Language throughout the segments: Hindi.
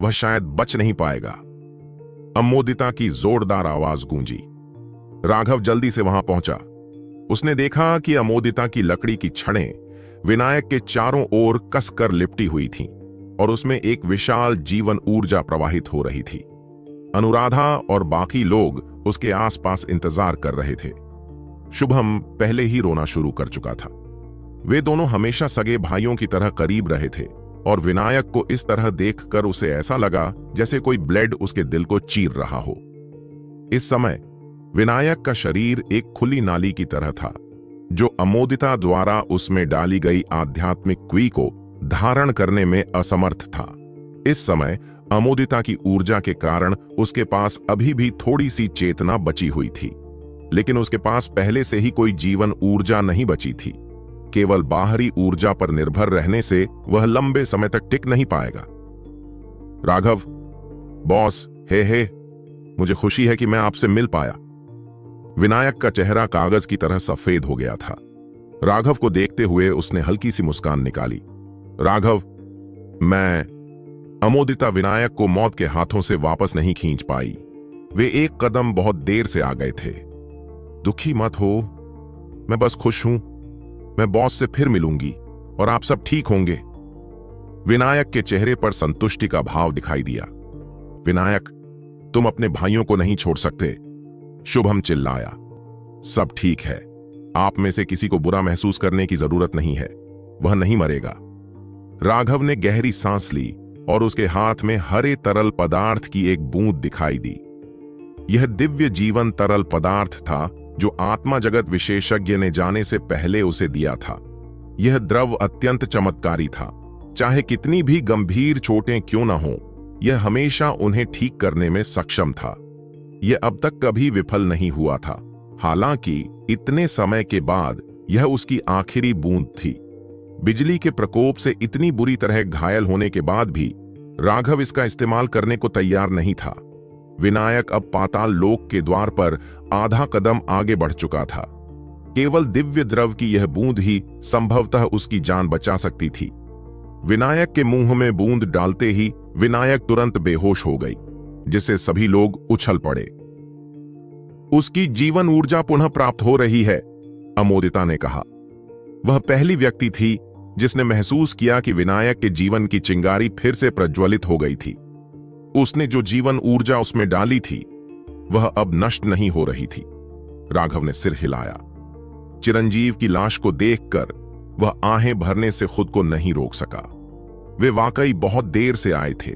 वह शायद बच नहीं पाएगा। अमोदिता की जोरदार आवाज गूंजी। राघव जल्दी से वहां पहुंचा। उसने देखा कि अमोदिता की लकड़ी की छड़ें विनायक के चारों ओर कसकर लिपटी हुई थीं और उसमें एक विशाल जीवन ऊर्जा प्रवाहित हो रही थी। अनुराधा और बाकी लोग उसके आसपास इंतजार कर रहे थे। शुभम पहले ही रोना शुरू कर चुका था। वे दोनों हमेशा सगे भाइयों की तरह करीब रहे थे और विनायक को इस तरह देखकर उसे ऐसा लगा जैसे कोई ब्लेड उसके दिल को चीर रहा हो। इस समय विनायक का शरीर एक खुली नाली की तरह था, जो अमोदिता द्वारा उसमें डाली गई आध्यात्मिक क्वी को धारण करने में असमर्थ था। इस समय अमोदिता की ऊर्जा के कारण उसके पास अभी भी थोड़ी सी चेतना बची हुई थी, लेकिन उसके पास पहले से ही कोई जीवन ऊर्जा नहीं बची थी। केवल बाहरी ऊर्जा पर निर्भर रहने से वह लंबे समय तक टिक नहीं पाएगा। राघव, बॉस, हे, मुझे खुशी है कि मैं आपसे मिल पाया। विनायक का चेहरा कागज की तरह सफेद हो गया था। राघव को देखते हुए उसने हल्की सी मुस्कान निकाली। राघव, अमोदिता विनायक को मौत के हाथों से वापस नहीं खींच पाई। वे एक कदम बहुत देर से आ गए थे। दुखी मत हो, मैं बस खुश हूं। मैं बॉस से फिर मिलूंगी और आप सब ठीक होंगे। विनायक के चेहरे पर संतुष्टि का भाव दिखाई दिया। विनायक, तुम अपने भाइयों को नहीं छोड़ सकते, शुभम चिल्लाया। सब ठीक है, आप में से किसी को बुरा महसूस करने की जरूरत नहीं है, वह नहीं मरेगा। राघव ने गहरी सांस ली और उसके हाथ में हरे तरल पदार्थ की एक बूंद दिखाई दी। यह दिव्य जीवन तरल पदार्थ था जो आत्मा जगत विशेषज्ञ ने जाने से पहले उसे दिया था। यह द्रव अत्यंत चमत्कारी था। चाहे कितनी भी गंभीर चोटें क्यों न हों, यह हमेशा उन्हें ठीक करने में सक्षम था। यह अब तक कभी विफल नहीं हुआ था। हालांकि इतने समय के बाद यह उसकी आखिरी बूंद थी। बिजली के प्रकोप से इतनी बुरी तरह घायल होने के बाद भी राघव इसका इस्तेमाल करने को तैयार नहीं था। विनायक अब पाताल लोक के द्वार पर आधा कदम आगे बढ़ चुका था। केवल दिव्य द्रव की यह बूंद ही संभवतः उसकी जान बचा सकती थी। विनायक के मुंह में बूंद डालते ही विनायक तुरंत बेहोश हो गई, जिससे सभी लोग उछल पड़े। उसकी जीवन ऊर्जा पुनः प्राप्त हो रही है, अमोदिता ने कहा। वह पहली व्यक्ति थी जिसने महसूस किया कि विनायक के जीवन की चिंगारी फिर से प्रज्वलित हो गई थी। उसने जो जीवन ऊर्जा उसमें डाली थी वह अब नष्ट नहीं हो रही थी। राघव ने सिर हिलाया। चिरंजीव की लाश को देखकर वह आहें भरने से खुद को नहीं रोक सका। वे वाकई बहुत देर से आए थे।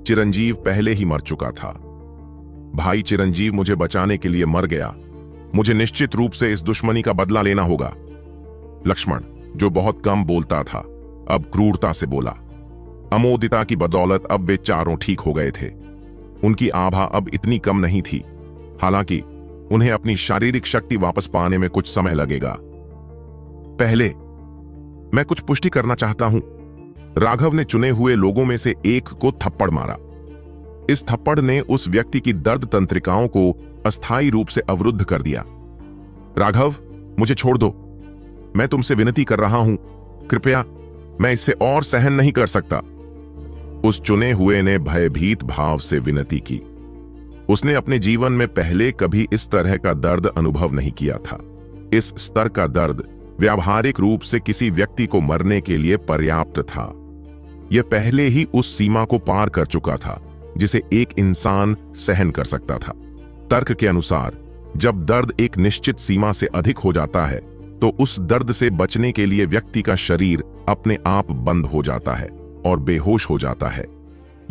चिरंजीव पहले ही मर चुका था। भाई चिरंजीव मुझे बचाने के लिए मर गया। मुझे निश्चित रूप से इस दुश्मनी का बदला लेना होगा। लक्ष्मण, जो बहुत कम बोलता था, अब क्रूरता से बोला। अमोदिता की बदौलत अब वे चारों ठीक हो गए थे। उनकी आभा अब इतनी कम नहीं थी। हालांकि उन्हें अपनी शारीरिक शक्ति वापस पाने में कुछ समय लगेगा। पहले मैं कुछ पुष्टि करना चाहता हूं। राघव ने चुने हुए लोगों में से एक को थप्पड़ मारा। इस थप्पड़ ने उस व्यक्ति की दर्द तंत्रिकाओं को अस्थायी रूप से अवरुद्ध कर दिया। राघव, मुझे छोड़ दो। मैं तुमसे विनती कर रहा हूं, कृपया, मैं इससे और सहन नहीं कर सकता। उस चुने हुए ने भयभीत भाव से विनती की। उसने अपने जीवन में पहले कभी इस तरह का दर्द अनुभव नहीं किया था। इस स्तर का दर्द व्यावहारिक रूप से किसी व्यक्ति को मरने के लिए पर्याप्त था। यह पहले ही उस सीमा को पार कर चुका था जिसे एक इंसान सहन कर सकता था। तर्क के अनुसार जब दर्द एक निश्चित सीमा से अधिक हो जाता है तो उस दर्द से बचने के लिए व्यक्ति का शरीर अपने आप बंद हो जाता है और बेहोश हो जाता है।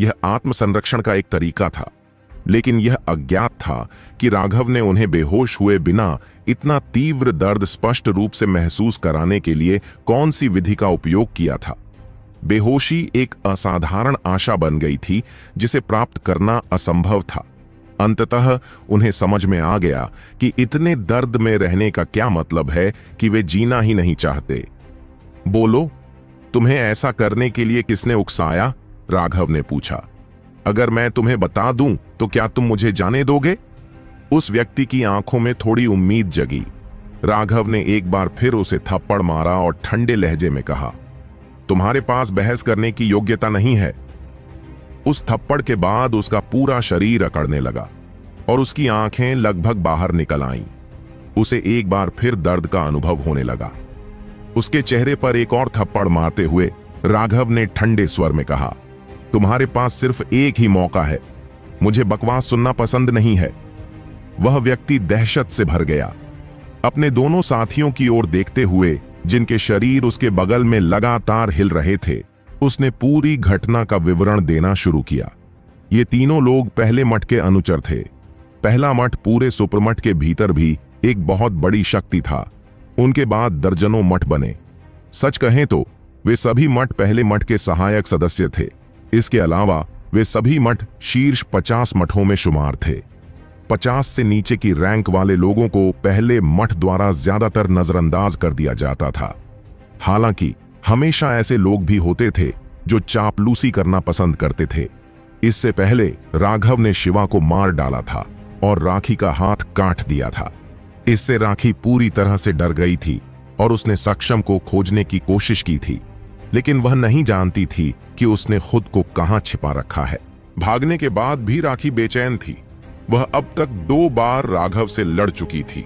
यह आत्मसंरक्षण का एक तरीका था, लेकिन यह अज्ञात था कि राघव ने उन्हें बेहोश हुए बिना इतना तीव्र दर्द स्पष्ट रूप से महसूस कराने के लिए कौन सी विधि का उपयोग किया था। बेहोशी एक असाधारण आशा बन गई थी जिसे प्राप्त करना असंभव था। अंततः उन्हें समझ में आ गया कि इतने दर्द में रहने का क्या मतलब है कि वे जीना ही नहीं चाहते। बोलो, तुम्हें ऐसा करने के लिए किसने उकसाया? राघव ने पूछा। अगर मैं तुम्हें बता दूं तो क्या तुम मुझे जाने दोगे? उस व्यक्ति की आंखों में थोड़ी उम्मीद जगी। राघव ने एक बार फिर उसे थप्पड़ मारा और ठंडे लहजे में कहा, तुम्हारे पास बहस करने की योग्यता नहीं है। उस थप्पड़ के बाद उसका पूरा शरीर अकड़ने लगा और उसकी आंखें लगभग बाहर निकल आईं। उसे एक बार फिर दर्द का अनुभव होने लगा। उसके चेहरे पर एक और थप्पड़ मारते हुए राघव ने ठंडे स्वर में कहा, तुम्हारे पास सिर्फ एक ही मौका है, मुझे बकवास सुनना पसंद नहीं है। वह व्यक्ति दहशत से भर गया। अपने दोनों साथियों की ओर देखते हुए, जिनके शरीर उसके बगल में लगातार हिल रहे थे, उसने पूरी घटना का विवरण देना शुरू किया। ये तीनों लोग पहले मठ के अनुचर थे। पहला मठ पूरे सुपरमठ के भीतर भी एक बहुत बड़ी शक्ति था। उनके बाद दर्जनों मठ बने। सच कहें तो वे सभी मठ पहले मठ के सहायक सदस्य थे। इसके अलावा वे सभी मठ शीर्ष 50 मठों में शुमार थे। 50 से नीचे की रैंक वाले लोगों को पहले मठ द्वारा ज्यादातर नजरअंदाज कर दिया जाता था। हालांकि हमेशा ऐसे लोग भी होते थे जो चापलूसी करना पसंद करते थे। इससे पहले राघव ने शिवा को मार डाला था और राखी का हाथ काट दिया था। इससे राखी पूरी तरह से डर गई थी और उसने सक्षम को खोजने की कोशिश की थी, लेकिन वह नहीं जानती थी कि उसने खुद को कहां छिपा रखा है। भागने के बाद भी राखी बेचैन थी। वह अब तक 2 बार राघव से लड़ चुकी थी।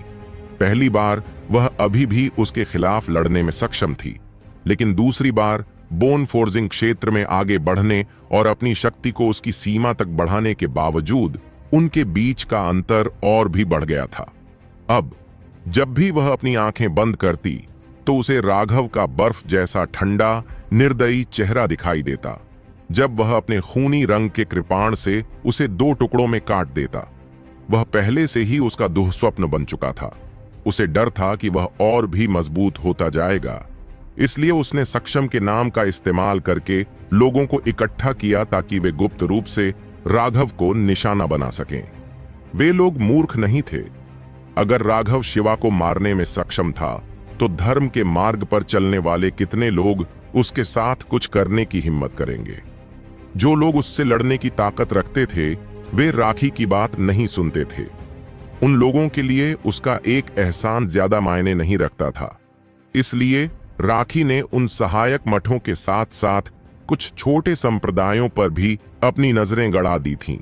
पहली बार वह अभी भी उसके खिलाफ लड़ने में सक्षम थी, लेकिन दूसरी बार बोन फोर्जिंग क्षेत्र में आगे बढ़ने और अपनी शक्ति को उसकी सीमा तक बढ़ाने के बावजूद उनके बीच का अंतर और भी बढ़ गया था। अब जब भी वह अपनी आंखें बंद करती तो उसे राघव का बर्फ जैसा ठंडा, निर्दयी चेहरा दिखाई देता, जब वह अपने खूनी रंग के कृपाण से उसे 2 टुकड़ों में काट देता। वह पहले से ही उसका दुःस्वप्न बन चुका था। उसे डर था कि वह और भी मजबूत होता जाएगा, इसलिए उसने सक्षम के नाम का इस्तेमाल करके लोगों को इकट्ठा किया ताकि वे गुप्त रूप से राघव को निशाना बना सकें। वे लोग मूर्ख नहीं थे। अगर राघव शिवा को मारने में सक्षम था तो धर्म के मार्ग पर चलने वाले कितने लोग उसके साथ कुछ करने की हिम्मत करेंगे। जो लोग उससे लड़ने की ताकत रखते थे वे राखी की बात नहीं सुनते थे। उन लोगों के लिए उसका एक एहसान ज्यादा मायने नहीं रखता था। इसलिए राखी ने उन सहायक मठों के साथ साथ कुछ छोटे संप्रदायों पर भी अपनी नजरें गड़ा दी थीं।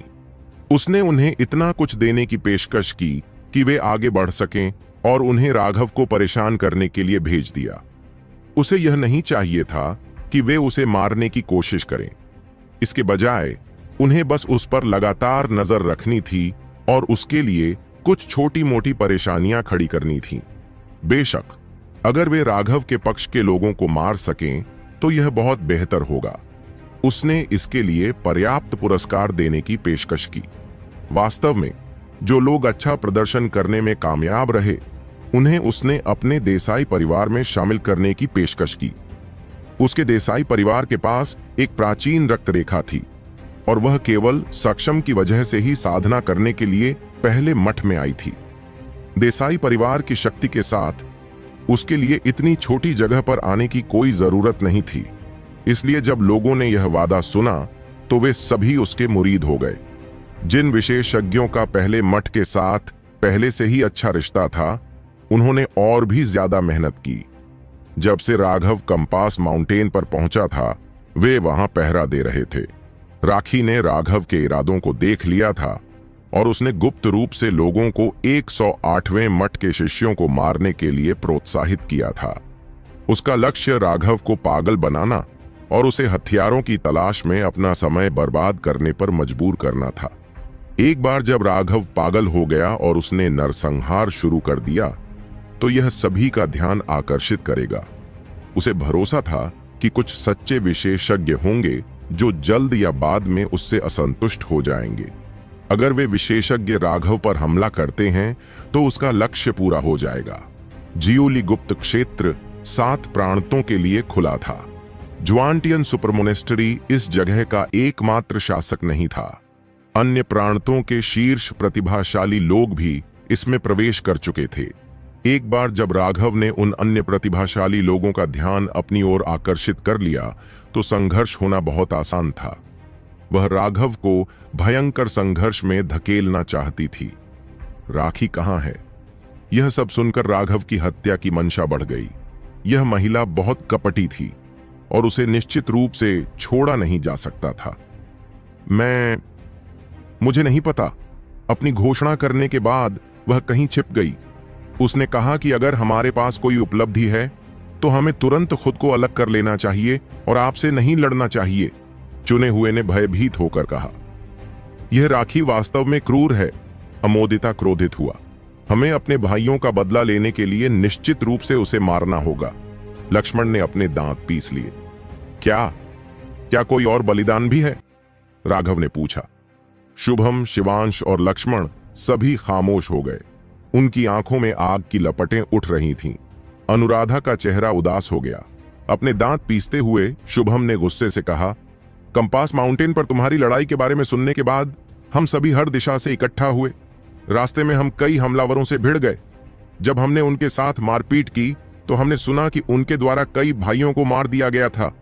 उसने उन्हें इतना कुछ देने की पेशकश की कि वे आगे बढ़ सकें और उन्हें राघव को परेशान करने के लिए भेज दिया। उसे यह नहीं चाहिए था कि वे उसे मारने की कोशिश करें। इसके बजाय उन्हें बस उस पर लगातार नजर रखनी थी और उसके लिए कुछ छोटी मोटी परेशानियां खड़ी करनी थीं। बेशक अगर वे राघव के पक्ष के लोगों को मार सकें तो यह बहुत बेहतर होगा। उसने इसके लिए पर्याप्त पुरस्कार देने की पेशकश की। वास्तव में जो लोग अच्छा प्रदर्शन करने में कामयाब रहे उन्हें उसने अपने देसाई परिवार में शामिल करने की पेशकश की। उसके देसाई परिवार के पास एक प्राचीन रक्तरेखा थी और वह केवल सक्षम की वजह से ही साधना करने के लिए पहले मठ में आई थी। देसाई परिवार की शक्ति के साथ उसके लिए इतनी छोटी जगह पर आने की कोई जरूरत नहीं थी। इसलिए जब लोगों ने यह वादा सुना तो वे सभी उसके मुरीद हो गए। जिन विशेषज्ञों का पहले मठ के साथ पहले से ही अच्छा रिश्ता था उन्होंने और भी ज्यादा मेहनत की। जब से राघव कंपास माउंटेन पर पहुंचा था वे वहां पहरा दे रहे थे। राखी ने राघव के इरादों को देख लिया था और उसने गुप्त रूप से लोगों को 108वें मठ के शिष्यों को मारने के लिए प्रोत्साहित किया था। उसका लक्ष्य राघव को पागल बनाना और उसे हथियारों की तलाश में अपना समय बर्बाद करने पर मजबूर करना था। एक बार जब राघव पागल हो गया और उसने नरसंहार शुरू कर दिया तो यह सभी का ध्यान आकर्षित करेगा। उसे भरोसा था कि कुछ सच्चे विशेषज्ञ होंगे जो जल्द या बाद में उससे असंतुष्ट हो जाएंगे। अगर वे विशेषज्ञ राघव पर हमला करते हैं तो उसका लक्ष्य पूरा हो जाएगा। जियोली गुप्त क्षेत्र 7 प्रांतों के लिए खुला था। ज्वांटियन सुपरमोनेस्टरी इस जगह का एकमात्र शासक नहीं था। अन्य प्रांतों के शीर्ष प्रतिभाशाली लोग भी इसमें प्रवेश कर चुके थे। एक बार जब राघव ने उन अन्य प्रतिभाशाली लोगों का ध्यान अपनी ओर आकर्षित कर लिया तो संघर्ष होना बहुत आसान था। वह राघव को भयंकर संघर्ष में धकेलना चाहती थी। राखी कहाँ है? यह सब सुनकर राघव की हत्या की मंशा बढ़ गई। यह महिला बहुत कपटी थी और उसे निश्चित रूप से छोड़ा नहीं जा सकता था। मुझे नहीं पता। अपनी घोषणा करने के बाद वह कहीं छिप गई। उसने कहा कि अगर हमारे पास कोई उपलब्धि है तो हमें तुरंत खुद को अलग कर लेना चाहिए और आपसे नहीं लड़ना चाहिए। चुने हुए ने भयभीत होकर कहा। यह राखी वास्तव में क्रूर है। अमोदिता क्रोधित हुआ। हमें अपने भाइयों का बदला लेने के लिए निश्चित रूप से उसे मारना होगा। लक्ष्मण ने अपने दांत पीस लिए। क्या कोई और बलिदान भी है? राघव ने पूछा। शुभम, शिवांश और लक्ष्मण सभी खामोश हो गए। उनकी आंखों में आग की लपटें उठ रही थीं। अनुराधा का चेहरा उदास हो गया। अपने दांत पीसते हुए शुभम ने गुस्से से कहा, कंपास माउंटेन पर तुम्हारी लड़ाई के बारे में सुनने के बाद हम सभी हर दिशा से इकट्ठा हुए। रास्ते में हम कई हमलावरों से भिड़ गए। जब हमने उनके साथ मारपीट की तो हमने सुना कि उनके द्वारा कई भाइयों को मार दिया गया था।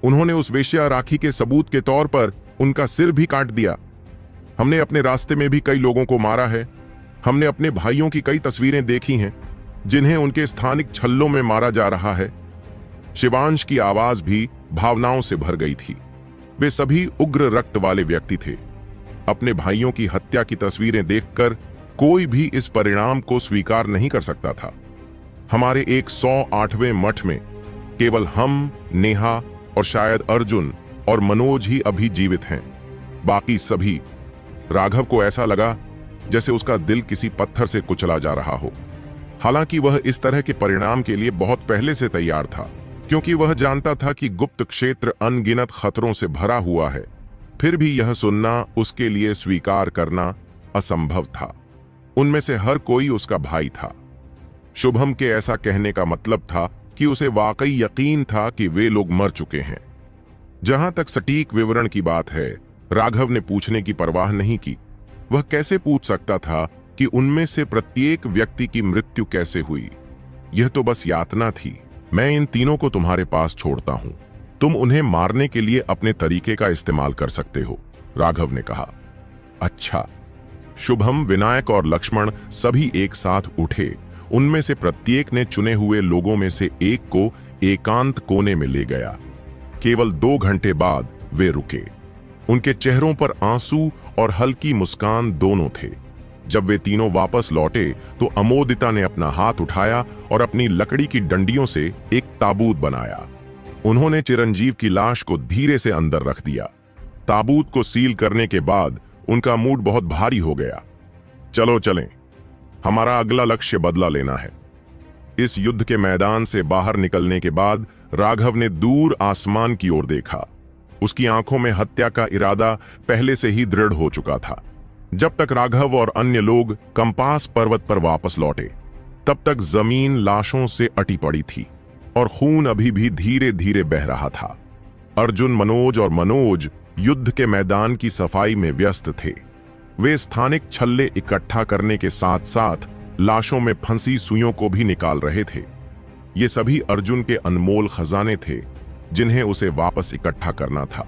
उन्होंने उस वेश्या राखी के सबूत के तौर पर उनका सिर भी काट दिया। हमने अपने रास्ते में भी कई लोगों को मारा है। हमने अपने भाइयों की कई तस्वीरें देखी हैं जिन्हें उनके स्थानिक छल्लों में मारा जा रहा है। शिवांश की आवाज भी भावनाओं से भर गई थी। वे सभी उग्र रक्त वाले व्यक्ति थे। अपने भाइयों की हत्या की तस्वीरें देखकर कोई भी इस परिणाम को स्वीकार नहीं कर सकता था। हमारे 108वें मठ में केवल हम, नेहा और शायद अर्जुन और मनोज ही अभी जीवित हैं। बाकी सभी। राघव को ऐसा लगा जैसे उसका दिल किसी पत्थर से कुचला जा रहा हो। हालांकि वह इस तरह के परिणाम के लिए बहुत पहले से तैयार था, क्योंकि वह जानता था कि गुप्त क्षेत्र अनगिनत खतरों से भरा हुआ है। फिर भी यह सुनना, उसके लिए स्वीकार करना असंभव था। उनमें से हर कोई उसका भाई था। शुभम के ऐसा कहने का मतलब था कि उसे वाकई यकीन था कि वे लोग मर चुके हैं। जहां तक सटीक विवरण की बात है, राघव ने पूछने की परवाह नहीं की। वह कैसे पूछ सकता था कि उनमें से प्रत्येक व्यक्ति की मृत्यु कैसे हुई? यह तो बस यातना थी। मैं इन तीनों को तुम्हारे पास छोड़ता हूं। तुम उन्हें मारने के लिए अपने तरीके का इस्तेमाल कर सकते हो, राघव ने कहा। अच्छा। शुभम, विनायक और लक्ष्मण सभी एक साथ उठे। उनमें से प्रत्येक ने चुने हुए लोगों में से एक को एकांत कोने में ले गया। केवल 2 घंटे बाद वे रुके। उनके चेहरों पर आंसू और हल्की मुस्कान दोनों थे। जब वे तीनों वापस लौटे तो अमोदिता ने अपना हाथ उठाया और अपनी लकड़ी की डंडियों से एक ताबूत बनाया। उन्होंने चिरंजीव की लाश को धीरे से अंदर रख दिया। ताबूत को सील करने के बाद उनका मूड बहुत भारी हो गया। चलो चलें, हमारा अगला लक्ष्य बदला लेना है। इस युद्ध के मैदान से बाहर निकलने के बाद राघव ने दूर आसमान की ओर देखा। उसकी आंखों में हत्या का इरादा पहले से ही दृढ़ हो चुका था। जब तक राघव और अन्य लोग कंपास पर्वत पर वापस लौटे, तब तक जमीन लाशों से अटी पड़ी थी और खून अभी भी धीरे धीरे बह रहा था। अर्जुन, मनोज और मनोज युद्ध के मैदान की सफाई में व्यस्त थे। वे स्थानिक छल्ले इकट्ठा करने के साथ साथ लाशों में फंसी सुइयों को भी निकाल रहे थे। ये सभी अर्जुन के अनमोल खजाने थे जिन्हें उसे वापस इकट्ठा करना था।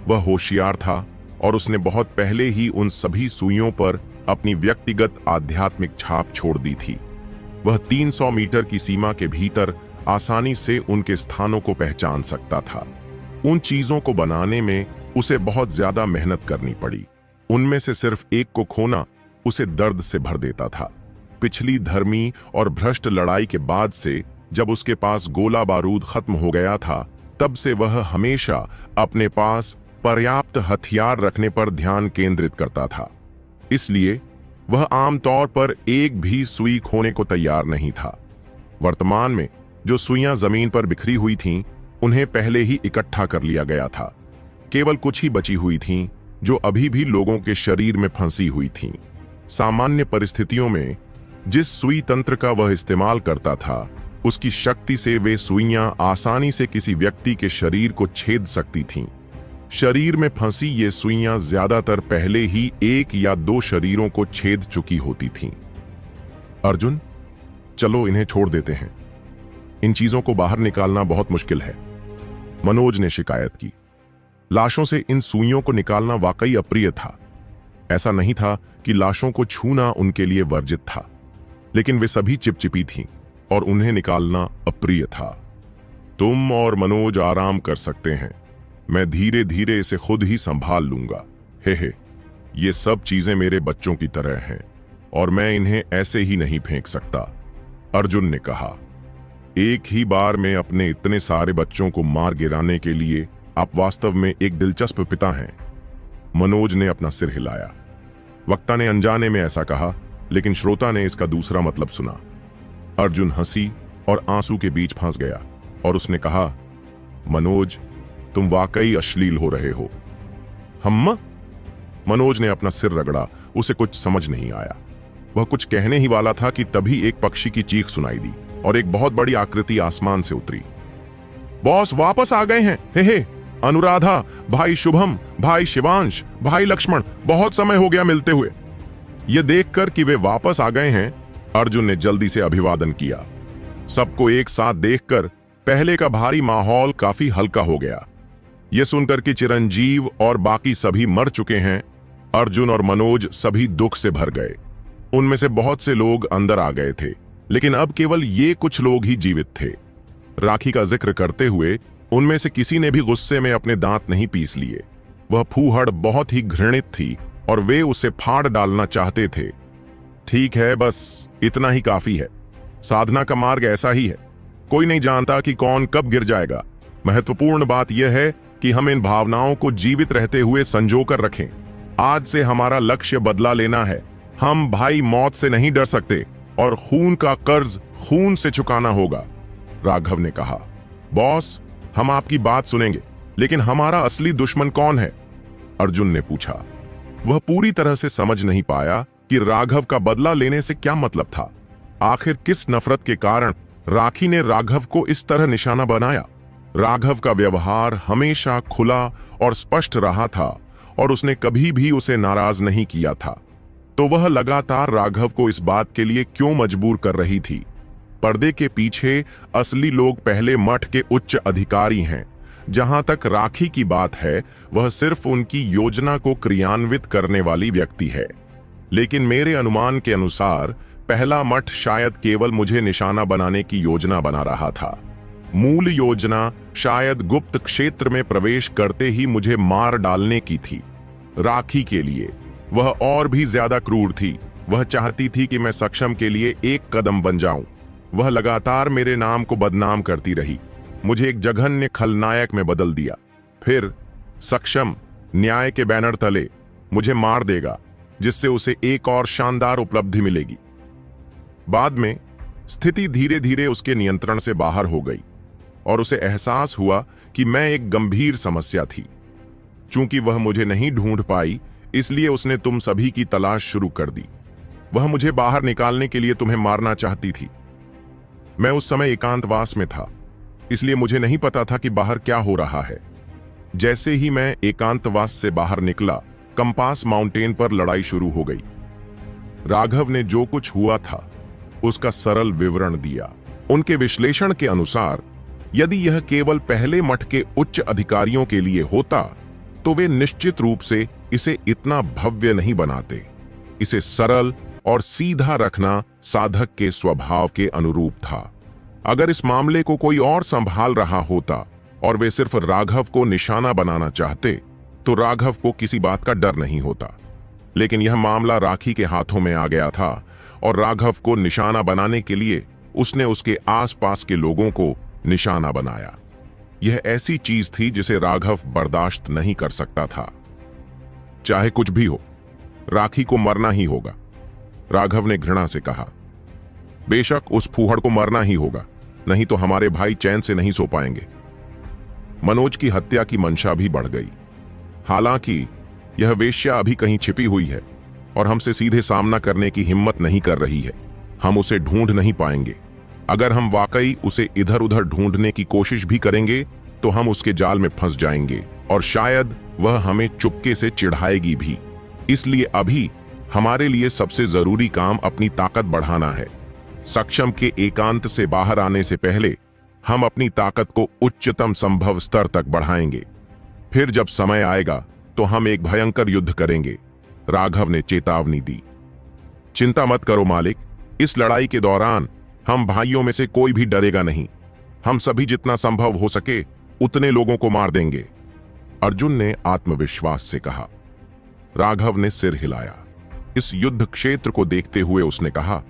वह होशियार था और उसने बहुत पहले ही उन सभी सुइयों पर अपनी व्यक्तिगत आध्यात्मिक छाप छोड़ दी थी। वह 300 मीटर की सीमा के भीतर आसानी से उनके स्थानों को पहचान सकता था। उन चीजों को बनाने में उसे बहुत ज्यादा मेहनत करनी पड़ी। उनमें से सिर्फ एक को खोना उसे दर्द से भर देता था। पिछली धर्मी और भ्रष्ट लड़ाई के बाद से जब उसके पास गोला बारूद खत्म हो गया था, तब से वह हमेशा अपने पास पर्याप्त हथियार रखने पर ध्यान केंद्रित करता था। इसलिए वह आमतौर पर एक भी सुई खोने को तैयार नहीं था। वर्तमान में जो सुइयां जमीन पर बिखरी हुई थीं, उन्हें पहले ही इकट्ठा कर लिया गया था। केवल कुछ ही बची हुई थीं जो अभी भी लोगों के शरीर में फंसी हुई थीं। सामान्य परिस्थितियों में जिस सुई तंत्र का वह इस्तेमाल करता था, उसकी शक्ति से वे सुइयां आसानी से किसी व्यक्ति के शरीर को छेद सकती थीं। शरीर में फंसी ये सुइयां ज्यादातर पहले ही 1 या 2 शरीरों को छेद चुकी होती थीं। अर्जुन, चलो इन्हें छोड़ देते हैं। इन चीजों को बाहर निकालना बहुत मुश्किल है, मनोज ने शिकायत की। लाशों से इन सुइयों को निकालना वाकई अप्रिय था। ऐसा नहीं था कि लाशों को छूना उनके लिए वर्जित था, लेकिन वे सभी चिपचिपी थीं और उन्हें निकालना अप्रिय था। तुम और मनोज आराम कर सकते हैं, मैं धीरे धीरे इसे खुद ही संभाल लूंगा, हे, ये सब चीजें मेरे बच्चों की तरह हैं और मैं इन्हें ऐसे ही नहीं फेंक सकता। अर्जुन ने कहा, एक ही बार में अपने इतने सारे बच्चों को मार गिराने के लिए आप वास्तव में एक दिलचस्प पिता हैं। मनोज ने अपना सिर हिलाया। वक्ता ने अनजाने में ऐसा कहा, लेकिन श्रोता ने इसका दूसरा मतलब सुना। अर्जुन हंसी और आंसू के बीच फंस गया और उसने कहा, मनोज, तुम वाकई अश्लील हो रहे हो। हम्मा? मनोज ने अपना सिर रगड़ा। उसे कुछ समझ नहीं आया। वह कुछ कहने ही वाला था कि तभी एक पक्षी की चीख सुनाई दी और एक बहुत बड़ी आकृति आसमान से उतरी। बॉस वापस आ गए हैं। हे, अनुराधा, भाई शुभम, भाई शिवांश, भाई लक्ष्मण, बहुत समय हो गया मिलते हुए। यह देखकर कि वे वापस आ गए हैं, अर्जुन ने जल्दी से अभिवादन किया। सबको एक साथ देखकर पहले का भारी माहौल काफी हल्का हो गया। यह सुनकर कि चिरंजीव और बाकी सभी मर चुके हैं, अर्जुन और मनोज सभी दुख से भर गए। उनमें से बहुत से लोग अंदर आ गए थे, लेकिन अब केवल ये कुछ लोग ही जीवित थे। राखी का जिक्र करते हुए उनमें से किसी ने भी गुस्से में अपने दांत नहीं पीस लिए। वह फूहड़ बहुत ही घृणित थी और वे उसे फाड़ डालना चाहते थे। ठीक है, बस इतना ही काफी है। साधना का मार्ग ऐसा ही है, कोई नहीं जानता कि कौन कब गिर जाएगा। महत्वपूर्ण बात यह है कि हम इन भावनाओं को जीवित रहते हुए संजोकर रखें। आज से हमारा लक्ष्य बदला लेना है। हम भाई मौत से नहीं डर सकते और खून का कर्ज खून से चुकाना होगा। राघव ने कहा, बॉस, हम आपकी बात सुनेंगे, लेकिन हमारा असली दुश्मन कौन है? अर्जुन ने पूछा। वह पूरी तरह से समझ नहीं पाया कि राघव का बदला लेने से क्या मतलब था। आखिर किस नफरत के कारण राखी ने राघव को इस तरह निशाना बनाया? राघव का व्यवहार हमेशा खुला और स्पष्ट रहा था और उसने कभी भी उसे नाराज नहीं किया था। तो वह लगातार राघव को इस बात के लिए क्यों मजबूर कर रही थी? पर्दे के पीछे असली लोग पहले मठ के उच्च अधिकारी हैं। जहां तक राखी की बात है, वह सिर्फ उनकी योजना को क्रियान्वित करने वाली व्यक्ति है। लेकिन मेरे अनुमान के अनुसार पहला मठ शायद केवल मुझे निशाना बनाने की योजना बना रहा था। मूल योजना शायद गुप्त क्षेत्र में प्रवेश करते ही मुझे मार डालने की थी। राखी के लिए वह और भी ज्यादा क्रूर थी। वह चाहती थी कि मैं सक्षम के लिए एक कदम बन जाऊं। वह लगातार मेरे नाम को बदनाम करती रही, मुझे एक जघन्य खलनायक में बदल दिया। फिर सक्षम न्याय के बैनर तले मुझे मार देगा, जिससे उसे एक और शानदार उपलब्धि मिलेगी। बाद में स्थिति धीरे धीरे उसके नियंत्रण से बाहर हो गई और उसे एहसास हुआ कि मैं एक गंभीर समस्या थी। चूंकि वह मुझे नहीं ढूंढ पाई, इसलिए उसने तुम सभी की तलाश शुरू कर दी। वह मुझे बाहर निकालने के लिए तुम्हें मारना चाहती थी। मैं उस समय एकांतवास में था, इसलिए मुझे नहीं पता था कि बाहर क्या हो रहा है। जैसे ही मैं एकांतवास से बाहर निकला, कंपास माउंटेन पर लड़ाई शुरू हो गई। राघव ने जो कुछ हुआ था उसका सरल विवरण दिया। उनके विश्लेषण के अनुसार यदि यह केवल पहले मठ के उच्च अधिकारियों के लिए होता तो वे निश्चित रूप से इसे इतना भव्य नहीं बनाते। इसे सरल और सीधा रखना साधक के स्वभाव के अनुरूप था। अगर इस मामले को कोई और संभाल रहा होता और वे सिर्फ राघव को निशाना बनाना चाहते तो राघव को किसी बात का डर नहीं होता। लेकिन यह मामला राखी के हाथों में आ गया था और राघव को निशाना बनाने के लिए उसने उसके आसपास के लोगों को निशाना बनाया। यह ऐसी चीज थी जिसे राघव बर्दाश्त नहीं कर सकता था। चाहे कुछ भी हो, राखी को मरना ही होगा, राघव ने घृणा से कहा। बेशक उस फूहड़ को मरना ही होगा, नहीं तो हमारे भाई चैन से नहीं सो पाएंगे। मनोज की हत्या की मंशा भी बढ़ गई। हालांकि यह वेश्या अभी कहीं छिपी हुई है और हमसे सीधे सामना करने की हिम्मत नहीं कर रही है। हम उसे ढूंढ नहीं पाएंगे। अगर हम वाकई उसे इधर उधर ढूंढने की कोशिश भी करेंगे तो हम उसके जाल में फंस जाएंगे और शायद वह हमें चुपके से चिढ़ाएगी भी। इसलिए अभी हमारे लिए सबसे जरूरी काम अपनी ताकत बढ़ाना है। सक्षम के एकांत से बाहर आने से पहले हम अपनी ताकत को उच्चतम संभव स्तर तक बढ़ाएंगे। फिर जब समय आएगा तो हम एक भयंकर युद्ध करेंगे, राघव ने चेतावनी दी। चिंता मत करो मालिक, इस लड़ाई के दौरान हम भाइयों में से कोई भी डरेगा नहीं। हम सभी जितना संभव हो सके उतने लोगों को मार देंगे, अर्जुन ने आत्मविश्वास से कहा। राघव ने सिर हिलाया। इस युद्ध क्षेत्र को देखते हुए उसने कहा,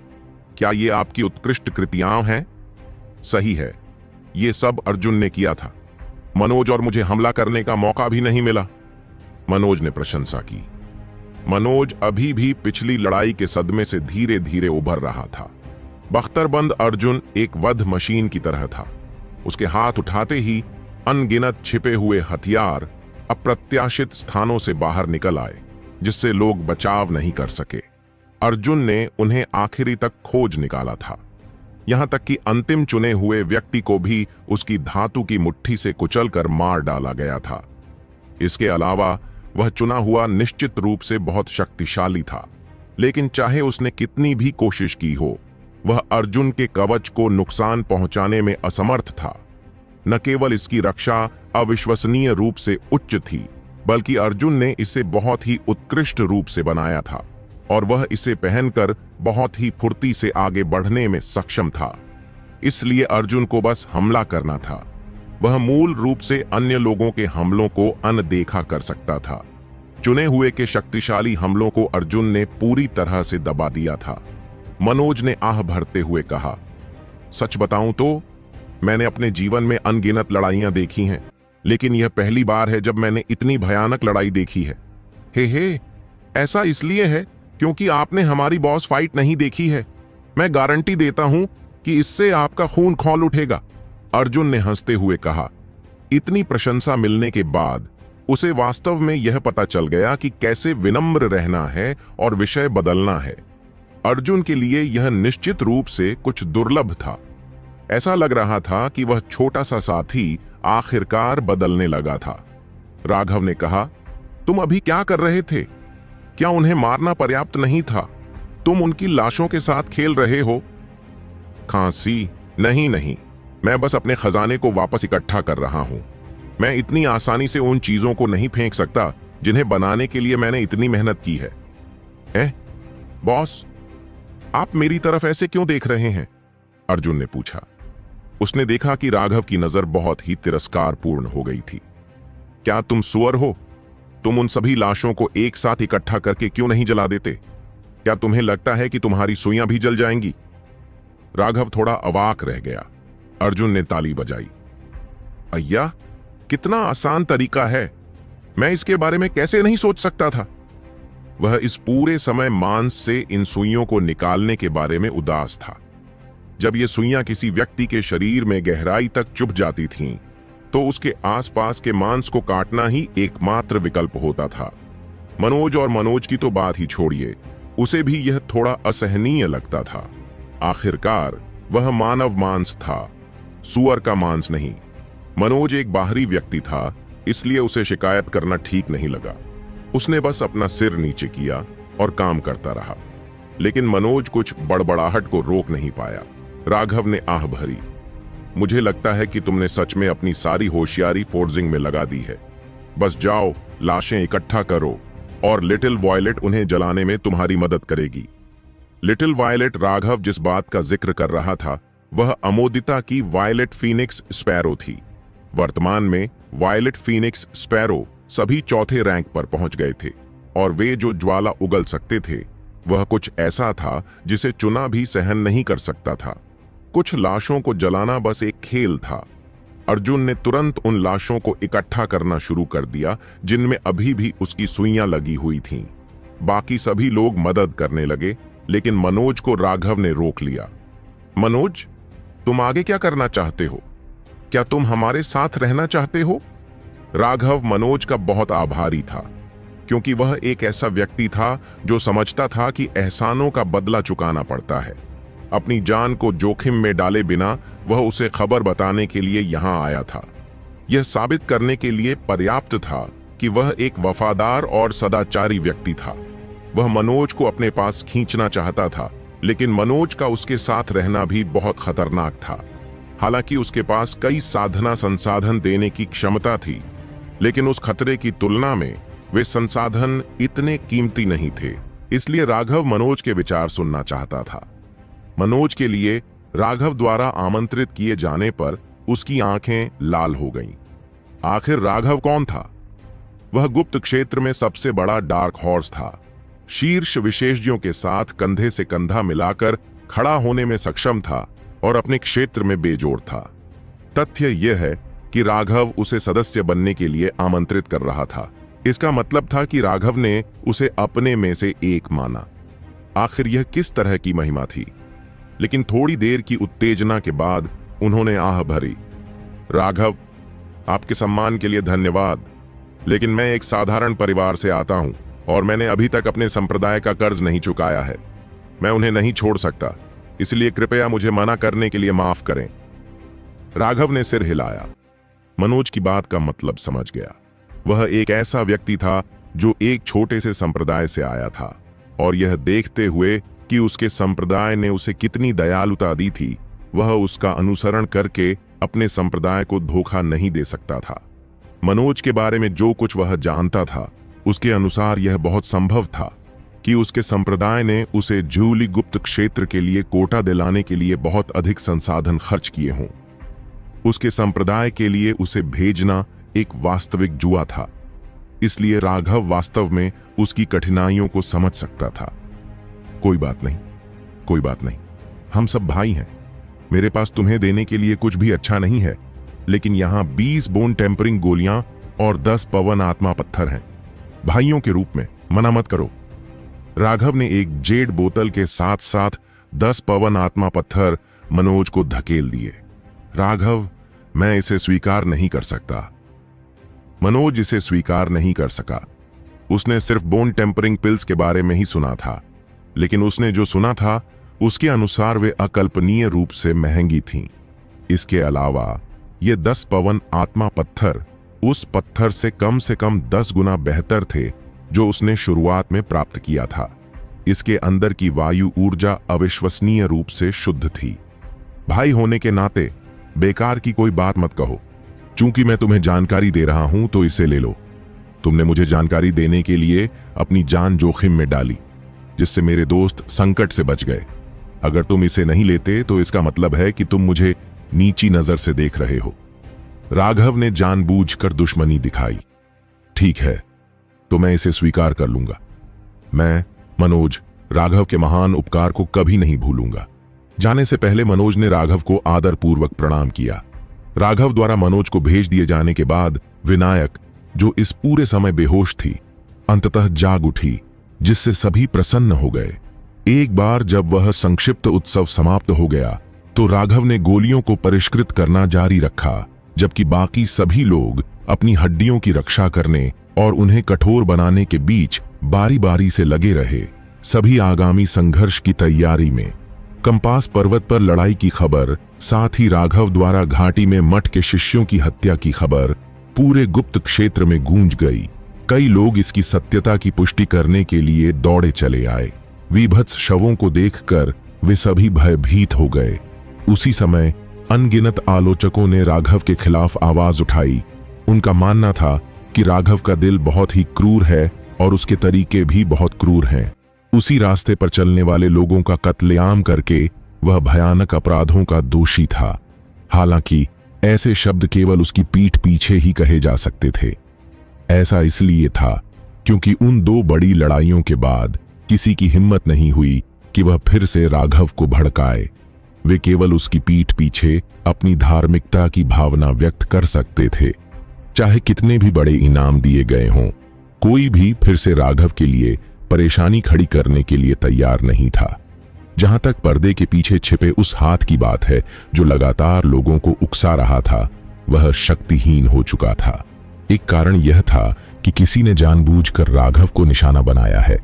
क्या ये आपकी उत्कृष्ट कृतियां हैं? सही है, ये सब अर्जुन ने किया था। मनोज और मुझे हमला करने का मौका भी नहीं मिला। मनोज ने प्रशंसा की। मनोज अभी भी पिछली लड़ाई के सदमे से धीरे धीरे उभर रहा था। बख्तरबंद अर्जुन एक वध मशीन की तरह था। उसके हाथ उठाते ही अनगिनत छिपे हुए हथियार अप्रत्याशित स्थानों से बाहर निकल आए, जिससे लोग बचाव नहीं कर सके। अर्जुन ने उन्हें आखिरी तक खोज निकाला था, यहां तक कि अंतिम चुने हुए व्यक्ति को भी उसकी धातु की मुट्ठी से कुचलकर मार डाला गया था। इसके अलावा वह चुना हुआ निश्चित रूप से बहुत शक्तिशाली था, लेकिन चाहे उसने कितनी भी कोशिश की हो, वह अर्जुन के कवच को नुकसान पहुंचाने में असमर्थ था। न केवल इसकी रक्षा अविश्वसनीय रूप से उच्च थी, बल्कि अर्जुन ने इसे बहुत ही उत्कृष्ट रूप से बनाया था और वह इसे पहनकर बहुत ही फुर्ती से आगे बढ़ने में सक्षम था। इसलिए अर्जुन को बस हमला करना था। वह मूल रूप से अन्य लोगों के हमलों को अनदेखा कर सकता था। चुने हुए के शक्तिशाली हमलों को अर्जुन ने पूरी तरह से दबा दिया था। मनोज ने आह भरते हुए कहा, सच बताऊं तो मैंने अपने जीवन में अनगिनत लड़ाइयां देखी हैं, लेकिन यह पहली बार है जब मैंने इतनी भयानक लड़ाई देखी है। हे, ऐसा इसलिए है क्योंकि आपने हमारी बॉस फाइट नहीं देखी है। मैं गारंटी देता हूं कि इससे आपका खून खौल उठेगा, अर्जुन ने हंसते हुए कहा। इतनी प्रशंसा मिलने के बाद उसे वास्तव में यह पता चल गया कि कैसे विनम्र रहना है और विषय बदलना है। अर्जुन के लिए यह निश्चित रूप से कुछ दुर्लभ था। ऐसा लग रहा था कि वह छोटा सा साथी आखिरकार बदलने लगा था। राघव ने कहा, तुम अभी क्या कर रहे थे? क्या उन्हें मारना पर्याप्त नहीं था? तुम उनकी लाशों के साथ खेल रहे हो? खांसी, नहीं, मैं बस अपने खजाने को वापस इकट्ठा कर रहा हूं। मैं इतनी आसानी से उन चीजों को नहीं फेंक सकता जिन्हें बनाने के लिए मैंने इतनी मेहनत की है। बॉस, आप मेरी तरफ ऐसे क्यों देख रहे हैं? अर्जुन ने पूछा। उसने देखा कि राघव की नजर बहुत ही तिरस्कारपूर्ण हो गई थी। क्या तुम सुअर हो? तुम उन सभी लाशों को एक साथ इकट्ठा करके क्यों नहीं जला देते? क्या तुम्हें लगता है कि तुम्हारी सुइयां भी जल जाएंगी? राघव थोड़ा अवाक रह गया। अर्जुन ने ताली बजाई। अय्या, कितना आसान तरीका है, मैं इसके बारे में कैसे नहीं सोच सकता था। वह इस पूरे समय मांस से इन सुइयों को निकालने के बारे में उदास था। जब ये सुइयां किसी व्यक्ति के शरीर में गहराई तक चुभ जाती थीं, तो उसके आसपास के मांस को काटना ही एकमात्र विकल्प होता था। मनोज और मनोज की तो बात ही छोड़िए, उसे भी यह थोड़ा असहनीय लगता था। आखिरकार वह मानव मांस था, सुअर का मांस नहीं। मनोज एक बाहरी व्यक्ति था, इसलिए उसे शिकायत करना ठीक नहीं लगा। उसने बस अपना सिर नीचे किया और काम करता रहा। लेकिन मनोज कुछ बड़बड़ाहट को रोक नहीं पाया। राघव ने आह भरी। मुझे लगता है कि तुमने सच में अपनी सारी होशियारी फोर्जिंग में लगा दी है। बस जाओ, लाशें इकट्ठा करो और लिटिल वॉयलेट उन्हें जलाने में तुम्हारी मदद करेगी। लिटिल वॉयलेट, राघव जिस बात का जिक्र कर रहा था, वह अमोदिता की वायलेट फीनिक्स स्पैरो थी। वर्तमान में वायलेट फीनिक्स स्पैरो सभी चौथे रैंक पर पहुंच गए थे और वे जो ज्वाला उगल सकते थे, वह कुछ ऐसा था जिसे चुना भी सहन नहीं कर सकता था। कुछ लाशों को जलाना बस एक खेल था। अर्जुन ने तुरंत उन लाशों को इकट्ठा करना शुरू कर दिया जिनमें अभी भी उसकी सुइयां लगी हुई थीं। बाकी सभी लोग मदद करने लगे, लेकिन मनोज को राघव ने रोक लिया। मनोज, तुम आगे क्या करना चाहते हो? क्या तुम हमारे साथ रहना चाहते हो? राघव मनोज का बहुत आभारी था, क्योंकि वह एक ऐसा व्यक्ति था जो समझता था कि एहसानों का बदला चुकाना पड़ता है। अपनी जान को जोखिम में डाले बिना वह उसे खबर बताने के लिए यहां आया था। यह साबित करने के लिए पर्याप्त था कि वह एक वफादार और सदाचारी व्यक्ति था। वह मनोज को अपने पास खींचना चाहता था, लेकिन मनोज का उसके साथ रहना भी बहुत खतरनाक था। हालांकि उसके पास कई साधना संसाधन देने की क्षमता थी, लेकिन उस खतरे की तुलना में वे संसाधन इतने कीमती नहीं थे। इसलिए राघव मनोज के विचार सुनना चाहता था। मनोज के लिए राघव द्वारा आमंत्रित किए जाने पर उसकी आंखें लाल हो गईं। आखिर राघव कौन था? वह गुप्त क्षेत्र में सबसे बड़ा डार्क हॉर्स था। शीर्ष विशेषज्ञों के साथ कंधे से कंधा मिलाकर खड़ा होने में सक्षम था और अपने क्षेत्र में बेजोड़ था। तथ्य यह है कि राघव उसे सदस्य बनने के लिए आमंत्रित कर रहा था। इसका मतलब था कि राघव ने उसे अपने में से एक माना। आखिर यह किस तरह की महिमा थी? लेकिन थोड़ी देर की उत्तेजना के बाद उन्होंने आह भरी। राघव, आपके सम्मान के लिए धन्यवाद, लेकिन मैं एक साधारण परिवार से आता हूं और मैंने अभी तक अपने संप्रदाय का कर्ज नहीं चुकाया है। मैं उन्हें नहीं छोड़ सकता, इसलिए कृपया मुझे मना करने के लिए माफ करें। राघव ने सिर हिलाया। मनोज की बात का मतलब समझ गया। वह एक ऐसा व्यक्ति था जो एक छोटे से संप्रदाय से आया था और यह देखते हुए कि उसके संप्रदाय ने उसे कितनी दयालुता दी थी, वह उसका अनुसरण करके अपने संप्रदाय को धोखा नहीं दे सकता था। मनोज के बारे में जो कुछ वह जानता था, उसके अनुसार यह बहुत संभव था कि उसके संप्रदाय ने उसे जूली गुप्त क्षेत्र के लिए कोटा दिलाने के लिए बहुत अधिक संसाधन खर्च किए हों। उसके संप्रदाय के लिए उसे भेजना एक वास्तविक जुआ था, इसलिए राघव वास्तव में उसकी कठिनाइयों को समझ सकता था। कोई बात नहीं, कोई बात नहीं, हम सब भाई हैं। मेरे पास तुम्हें देने के लिए कुछ भी अच्छा नहीं है, लेकिन यहां 20 बोन टेम्परिंग गोलियां और 10 पवन आत्मा पत्थर हैं। भाइयों के रूप में मना मत करो। राघव ने एक जेड बोतल के साथ साथ 10 पवन आत्मा पत्थर मनोज को धकेल दिए। राघव, मैं इसे स्वीकार नहीं कर सकता। मनोज इसे स्वीकार नहीं कर सका। उसने सिर्फ बोन टेम्परिंग पिल्स के बारे में ही सुना था, लेकिन उसने जो सुना था उसके अनुसार वे अकल्पनीय रूप से महंगी थीं। इसके अलावा ये 10 पवन आत्मा पत्थर उस पत्थर से कम 10 गुना बेहतर थे जो उसने शुरुआत में प्राप्त किया था। इसके अंदर की वायु ऊर्जा अविश्वसनीय रूप से शुद्ध थी। भाई होने के नाते बेकार की कोई बात मत कहो। चूंकि मैं तुम्हें जानकारी दे रहा हूं तो इसे ले लो। तुमने मुझे जानकारी देने के लिए अपनी जान जोखिम में डाली, जिससे मेरे दोस्त संकट से बच गए। अगर तुम इसे नहीं लेते तो इसका मतलब है कि तुम मुझे नीची नजर से देख रहे हो। राघव ने जानबूझकर दुश्मनी दिखाई। ठीक है, तो मैं इसे स्वीकार कर लूंगा। मैं, मनोज, राघव के महान उपकार को कभी नहीं भूलूंगा। जाने से पहले मनोज ने राघव को आदरपूर्वक प्रणाम किया। राघव द्वारा मनोज को भेज दिए जाने के बाद विनायक, जो इस पूरे समय बेहोश थी, अंततः जाग उठी, जिससे सभी प्रसन्न हो गए। एक बार जब वह संक्षिप्त उत्सव समाप्त हो गया तो राघव ने गोलियों को परिष्कृत करना जारी रखा, जबकि बाकी सभी लोग अपनी हड्डियों की रक्षा करने और उन्हें कठोर बनाने के बीच बारी बारी से लगे रहे। सभी आगामी संघर्ष की तैयारी में। कंपास पर्वत पर लड़ाई की खबर, साथ ही राघव द्वारा घाटी में मठ के शिष्यों की हत्या की खबर पूरे गुप्त क्षेत्र में गूंज गई। कई लोग इसकी सत्यता की पुष्टि करने के लिए दौड़े चले आए। विभत्स शवों को देखकर वे सभी भयभीत हो गए। उसी समय अनगिनत आलोचकों ने राघव के खिलाफ आवाज उठाई। उनका मानना था कि राघव का दिल बहुत ही क्रूर है और उसके तरीके भी बहुत क्रूर हैं। उसी रास्ते पर चलने वाले लोगों का कत्लेआम करके वह भयानक अपराधों का दोषी था। हालांकि ऐसे शब्द केवल उसकी पीठ पीछे ही कहे जा सकते थे। ऐसा इसलिए था क्योंकि उन 2 बड़ी लड़ाइयों के बाद किसी की हिम्मत नहीं हुई कि वह फिर से राघव को भड़काए। वे केवल उसकी पीठ पीछे अपनी धार्मिकता की भावना व्यक्त कर सकते थे। चाहे कितने भी बड़े इनाम दिए गए हों, कोई भी फिर से राघव के लिए परेशानी खड़ी करने के लिए तैयार नहीं था। जहां तक पर्दे के पीछे छिपे उस हाथ की बात है जो लगातार लोगों को उकसा रहा था, वह शक्तिहीन हो चुका था। एक कारण यह था कि किसी ने जानबूझकर राघव को निशाना बनाया है।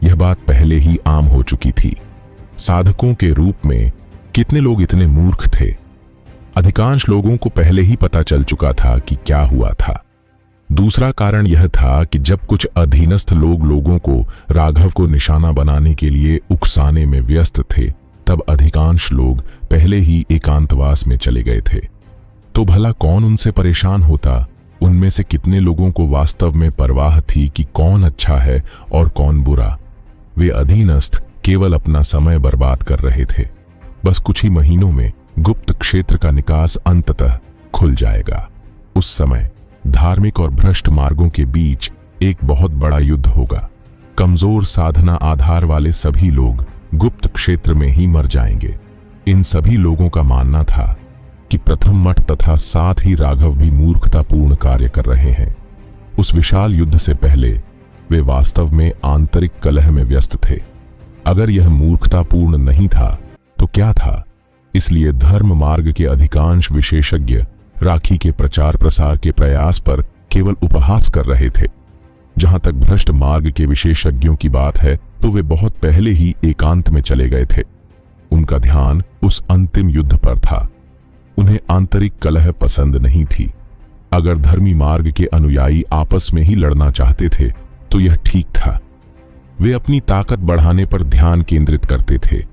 यह बात पहले ही आम हो चुकी थी। साधकों के रूप में कितने लोग इतने मूर्ख थे? अधिकांश लोगों को पहले ही पता चल चुका था कि क्या हुआ था। दूसरा कारण यह था कि जब कुछ अधीनस्थ लोग लोगों को राघव को निशाना बनाने के लिए उकसाने में व्यस्त थे, तब अधिकांश लोग पहले ही एकांतवास में चले गए थे। तो भला कौन उनसे परेशान होता? उनमें से कितने लोगों को वास्तव में परवाह थी कि कौन अच्छा है और कौन बुरा? वे अधीनस्थ केवल अपना समय बर्बाद कर रहे थे। बस कुछ ही महीनों में गुप्त क्षेत्र का निकास अंततः खुल जाएगा। उस समय धार्मिक और भ्रष्ट मार्गों के बीच एक बहुत बड़ा युद्ध होगा। कमजोर साधना आधार वाले सभी लोग गुप्त क्षेत्र में ही मर जाएंगे। इन सभी लोगों का मानना था कि प्रथम मठ तथा साथ ही राघव भी मूर्खतापूर्ण कार्य कर रहे हैं। उस विशाल युद्ध से पहले वे वास्तव में आंतरिक कलह में व्यस्त थे। अगर यह मूर्खतापूर्ण नहीं था तो क्या था? इसलिए धर्म मार्ग के अधिकांश विशेषज्ञ राखी के प्रचार प्रसार के प्रयास पर केवल उपहास कर रहे थे। जहां तक भ्रष्ट मार्ग के विशेषज्ञों की बात है तो वे बहुत पहले ही एकांत में चले गए थे। उनका ध्यान उस अंतिम युद्ध पर था। उन्हें आंतरिक कलह पसंद नहीं थी। अगर धर्मी मार्ग के अनुयायी आपस में ही लड़ना चाहते थे तो यह ठीक था। वे अपनी ताकत बढ़ाने पर ध्यान केंद्रित करते थे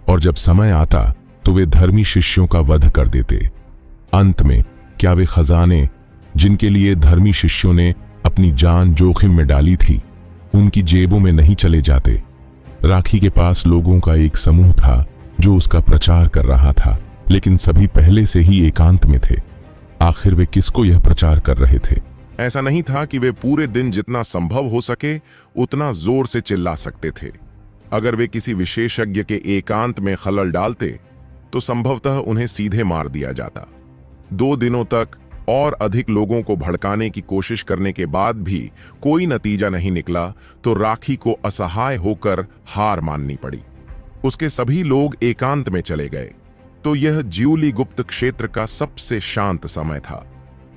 और जब समय आता तो वे धर्मी शिष्यों का वध कर देते। अंत में क्या वे खजाने जिनके लिए धर्मी शिष्यों ने अपनी जान जोखिम में डाली थी उनकी जेबों में नहीं चले जाते? राखी के पास लोगों का एक समूह था जो उसका प्रचार कर रहा था, लेकिन सभी पहले से ही एकांत में थे। आखिर वे किसको यह प्रचार कर रहे थे? ऐसा नहीं था कि वे पूरे दिन जितना संभव हो सके उतना जोर से चिल्ला सकते थे। अगर वे किसी विशेषज्ञ के एकांत में खलल डालते तो संभवतः उन्हें सीधे मार दिया जाता। 2 दिनों तक और अधिक लोगों को भड़काने की कोशिश करने के बाद भी कोई नतीजा नहीं निकला तो राखी को असहाय होकर हार माननी पड़ी। उसके सभी लोग एकांत में चले गए। तो यह ज्यूली गुप्त क्षेत्र का सबसे शांत समय था।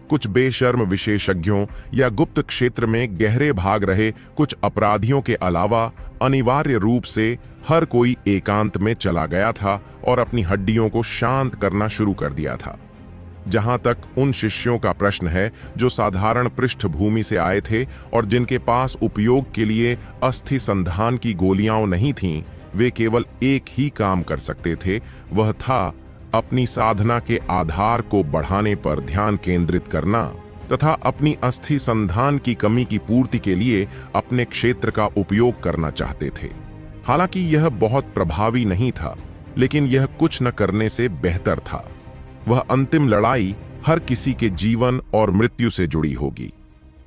कुछ बेशर्म विशेषज्ञों या गुप्त क्षेत्र में गहरे भाग रहे कुछ अपराधियों के अलावा अनिवार्य रूप से हर कोई एकांत में चला गया था और अपनी हड्डियों को शांत करना शुरू कर दिया था। जहां तक उन शिष्यों का प्रश्न है जो साधारण पृष्ठभूमि से आए थे और जिनके पास उपयोग के लिए अस्थि संधान की गोलियां नहीं थीं, वे केवल एक ही काम कर सकते थे, वह था अपनी साधना के आधार को बढ़ाने पर ध्यान केंद्रित करना तथा अपनी अस्थि संधान की कमी की पूर्ति के लिए अपने क्षेत्र का उपयोग करना चाहते थे। हालांकि यह बहुत प्रभावी नहीं था, लेकिन यह कुछ न करने से बेहतर था। वह अंतिम लड़ाई हर किसी के जीवन और मृत्यु से जुड़ी होगी,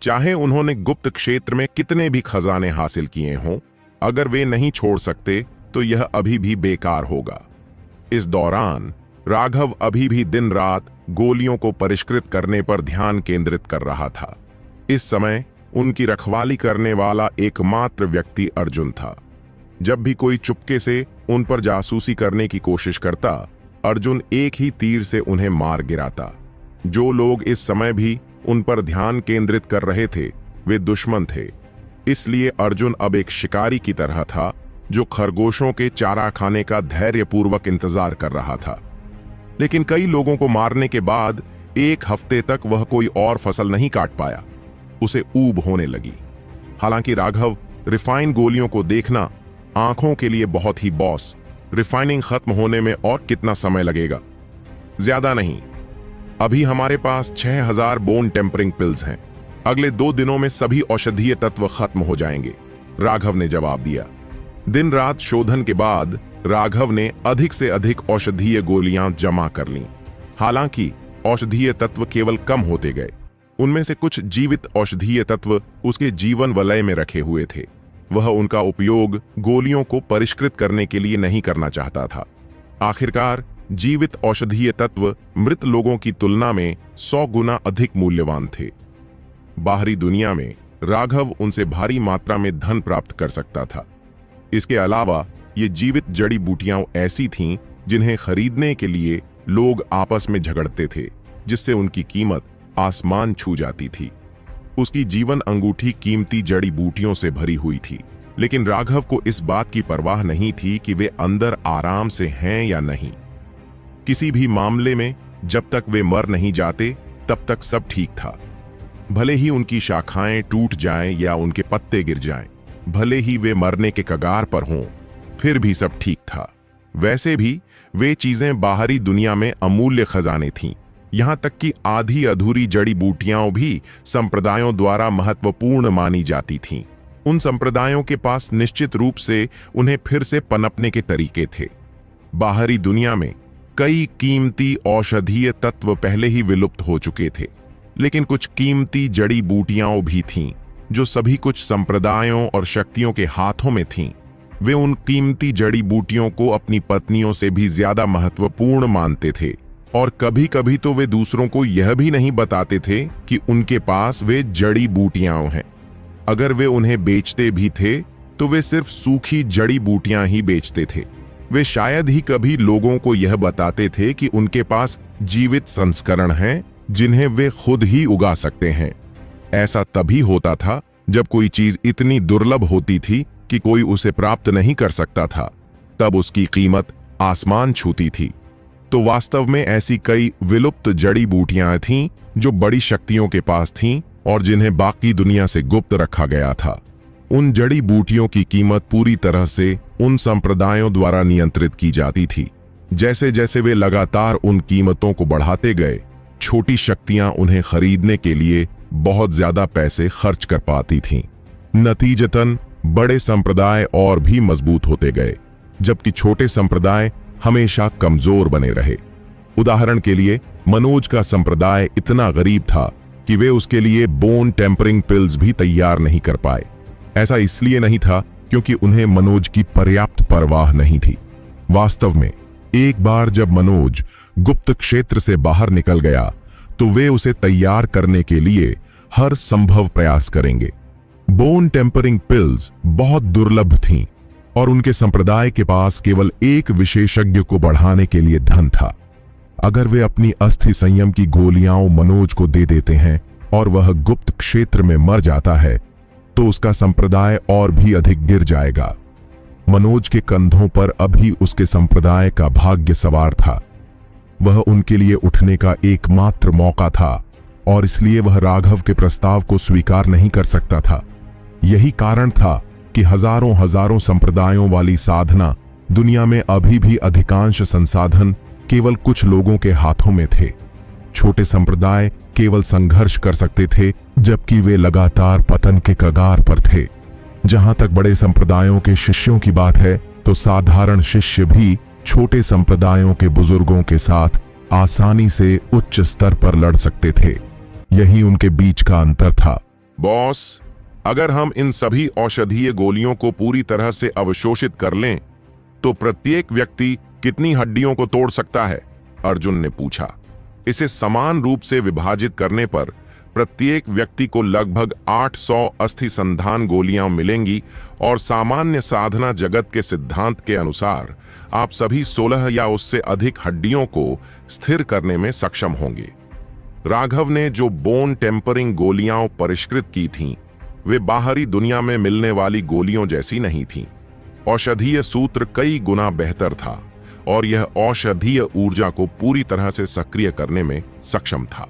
चाहे उन्होंने गुप्त क्षेत्र में कितने भी खजाने हासिल किए हों। अगर वे नहीं छोड़ सकते तो यह अभी भी बेकार होगा। इस दौरान राघव अभी भी दिन रात गोलियों को परिष्कृत करने पर ध्यान केंद्रित कर रहा था। इस समय उनकी रखवाली करने वाला एकमात्र व्यक्ति अर्जुन था। जब भी कोई चुपके से उन पर जासूसी करने की कोशिश करता, अर्जुन एक ही तीर से उन्हें मार गिराता। जो लोग इस समय भी उन पर ध्यान केंद्रित कर रहे थे वे दुश्मन थे। इसलिए अर्जुन अब एक शिकारी की तरह था जो खरगोशों के चारा खाने का धैर्यपूर्वक इंतजार कर रहा था। लेकिन कई लोगों को मारने के बाद 1 हफ्ते तक वह कोई और फसल नहीं काट पाया। उसे ऊब होने लगी। हालांकि राघव रिफाइन गोलियों को देखना आंखों के लिए बहुत ही बॉस, रिफाइनिंग खत्म होने में और कितना समय लगेगा? ज्यादा नहीं, अभी हमारे पास 6000 बोन टेम्परिंग पिल्स हैं। अगले 2 दिनों में सभी औषधीय तत्व खत्म हो जाएंगे, राघव ने जवाब दिया। दिन रात शोधन के बाद राघव ने अधिक से अधिक औषधीय गोलियां जमा कर लीं। हालांकि औषधीय तत्व केवल कम होते गए। उनमें से कुछ जीवित औषधीय तत्व उसके जीवन वलय में रखे हुए थे। वह उनका उपयोग गोलियों को परिष्कृत करने के लिए नहीं करना चाहता था। आखिरकार जीवित औषधीय तत्व मृत लोगों की तुलना में 100 गुना अधिक मूल्यवान थे। बाहरी दुनिया में राघव उनसे भारी मात्रा में धन प्राप्त कर सकता था। इसके अलावा ये जीवित जड़ी बूटियां ऐसी थीं जिन्हें खरीदने के लिए लोग आपस में झगड़ते थे, जिससे उनकी कीमत आसमान छू जाती थी। उसकी जीवन अंगूठी कीमती जड़ी बूटियों से भरी हुई थी, लेकिन राघव को इस बात की परवाह नहीं थी कि वे अंदर आराम से हैं या नहीं। किसी भी मामले में जब तक वे मर नहीं जाते तब तक सब ठीक था। भले ही उनकी शाखाएं टूट जाएं या उनके पत्ते गिर जाएं, भले ही वे मरने के कगार पर हों, फिर भी सब ठीक था। वैसे भी वे चीजें बाहरी दुनिया में अमूल्य खजाने थीं। यहां तक कि आधी अधूरी जड़ी बूटियां भी संप्रदायों द्वारा महत्वपूर्ण मानी जाती थीं। उन संप्रदायों के पास निश्चित रूप से उन्हें फिर से पनपने के तरीके थे। बाहरी दुनिया में कई कीमती औषधीय तत्व पहले ही विलुप्त हो चुके थे, लेकिन कुछ कीमती जड़ी बूटियां भी थीं जो सभी कुछ संप्रदायों और शक्तियों के हाथों में थीं, वे उन कीमती जड़ी बूटियों को अपनी पत्नियों से भी ज्यादा महत्वपूर्ण मानते थे। और कभी कभी तो वे दूसरों को यह भी नहीं बताते थे कि उनके पास वे जड़ी बूटियां हैं। अगर वे उन्हें बेचते भी थे तो वे सिर्फ सूखी जड़ी बूटियां ही बेचते थे। वे शायद ही कभी लोगों को यह बताते थे कि उनके पास जीवित संस्करण हैं जिन्हें वे खुद ही उगा सकते हैं। ऐसा तभी होता था जब कोई चीज इतनी दुर्लभ होती थी कि कोई उसे प्राप्त नहीं कर सकता था, तब उसकी कीमत आसमान छूती थी। तो वास्तव में ऐसी कई विलुप्त जड़ी बूटियां थीं जो बड़ी शक्तियों के पास थीं और जिन्हें बाकी दुनिया से गुप्त रखा गया था। उन जड़ी बूटियों की कीमत पूरी तरह से उन संप्रदायों द्वारा नियंत्रित की जाती थी। जैसे जैसे वे लगातार उन कीमतों को बढ़ाते गए, छोटी शक्तियां उन्हें खरीदने के लिए बहुत ज्यादा पैसे खर्च कर पाती थीं। नतीजतन बड़े संप्रदाय और भी मजबूत होते गए, जबकि छोटे संप्रदाय हमेशा कमजोर बने रहे। उदाहरण के लिए, मनोज का संप्रदाय इतना गरीब था कि वे उसके लिए बोन टेम्परिंग पिल्स भी तैयार नहीं कर पाए। ऐसा इसलिए नहीं था क्योंकि उन्हें मनोज की पर्याप्त परवाह नहीं थी। वास्तव में एक बार जब मनोज गुप्त क्षेत्र से बाहर निकल गया तो वे उसे तैयार करने के लिए हर संभव प्रयास करेंगे। बोन टेम्परिंग पिल्स बहुत दुर्लभ थीं और उनके संप्रदाय के पास केवल एक विशेषज्ञ को बढ़ाने के लिए धन था। अगर वे अपनी अस्थि संयम की गोलियां मनोज को दे देते हैं और वह गुप्त क्षेत्र में मर जाता है तो उसका संप्रदाय और भी अधिक गिर जाएगा। मनोज के कंधों पर अभी उसके संप्रदाय का भाग्य सवार था। वह उनके लिए उठने का एकमात्र मौका था और इसलिए वह राघव के प्रस्ताव को स्वीकार नहीं कर सकता था। यही कारण था कि हजारों हजारों संप्रदायों वाली साधना दुनिया में अभी भी अधिकांश संसाधन केवल कुछ लोगों के हाथों में थे। छोटे संप्रदाय केवल संघर्ष कर सकते थे जबकि वे लगातार पतन के कगार पर थे। जहां तक बड़े संप्रदायों के शिष्यों की बात है तो साधारण शिष्य भी छोटे संप्रदायों के बुजुर्गों के साथ आसानी से उच्च स्तर पर लड़ सकते थे। यही उनके बीच का अंतर था। बॉस, अगर हम इन सभी औषधीय गोलियों को पूरी तरह से अवशोषित कर लें तो प्रत्येक व्यक्ति कितनी हड्डियों को तोड़ सकता है? अर्जुन ने पूछा। इसे समान रूप से विभाजित करने पर प्रत्येक व्यक्ति को लगभग 800 अस्थि संधान गोलियां मिलेंगी और सामान्य साधना जगत के सिद्धांत के अनुसार आप सभी 16 या उससे अधिक हड्डियों को स्थिर करने में सक्षम होंगे। राघव ने जो बोन टेम्परिंग गोलियां परिष्कृत की थीं, वे बाहरी दुनिया में मिलने वाली गोलियों जैसी नहीं थीं। औषधीय सूत्र कई गुना बेहतर था और यह औषधीय ऊर्जा को पूरी तरह से सक्रिय करने में सक्षम था।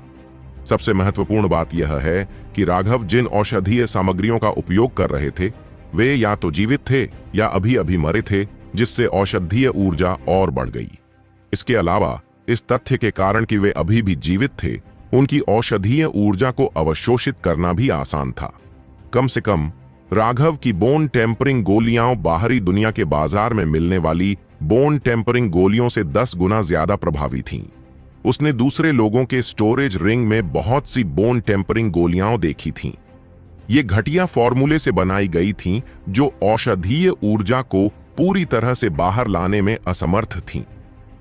सबसे महत्वपूर्ण बात यह है कि राघव जिन औषधीय सामग्रियों का उपयोग कर रहे थे वे या तो जीवित थे या अभी अभी मरे थे, जिससे औषधीय ऊर्जा और बढ़ गई। इसके अलावा इस तथ्य के कारण कि वे अभी भी जीवित थे, उनकी औषधीय ऊर्जा को अवशोषित करना भी आसान था। कम से कम राघव की बोन टेम्परिंग गोलियां बाहरी दुनिया के बाजार में मिलने वाली बोन टेम्परिंग गोलियों से 10 गुना ज्यादा प्रभावी थीं। उसने दूसरे लोगों के स्टोरेज रिंग में बहुत सी बोन टेम्परिंग गोलियां देखी थीं। ये घटिया फॉर्मूले से बनाई गई थीं जो औषधीय ऊर्जा को पूरी तरह से बाहर लाने में असमर्थ थीं।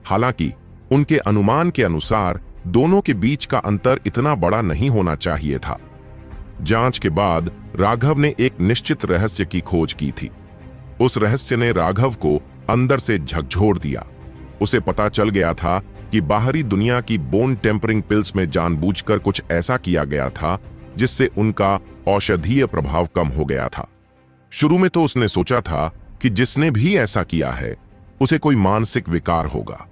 हालांकि उनके अनुमान के अनुसार दोनों के बीच का अंतर इतना बड़ा नहीं होना चाहिए था। जांच के बाद राघव ने एक निश्चित रहस्य की खोज की थी। उस रहस्य ने राघव को अंदर से झकझोर दिया। उसे पता चल गया था कि बाहरी दुनिया की बोन टेम्परिंग पिल्स में जानबूझकर कुछ ऐसा किया गया था जिससे उनका औषधीय प्रभाव कम हो गया था। शुरू में तो उसने सोचा था कि जिसने भी ऐसा किया है उसे कोई मानसिक विकार होगा।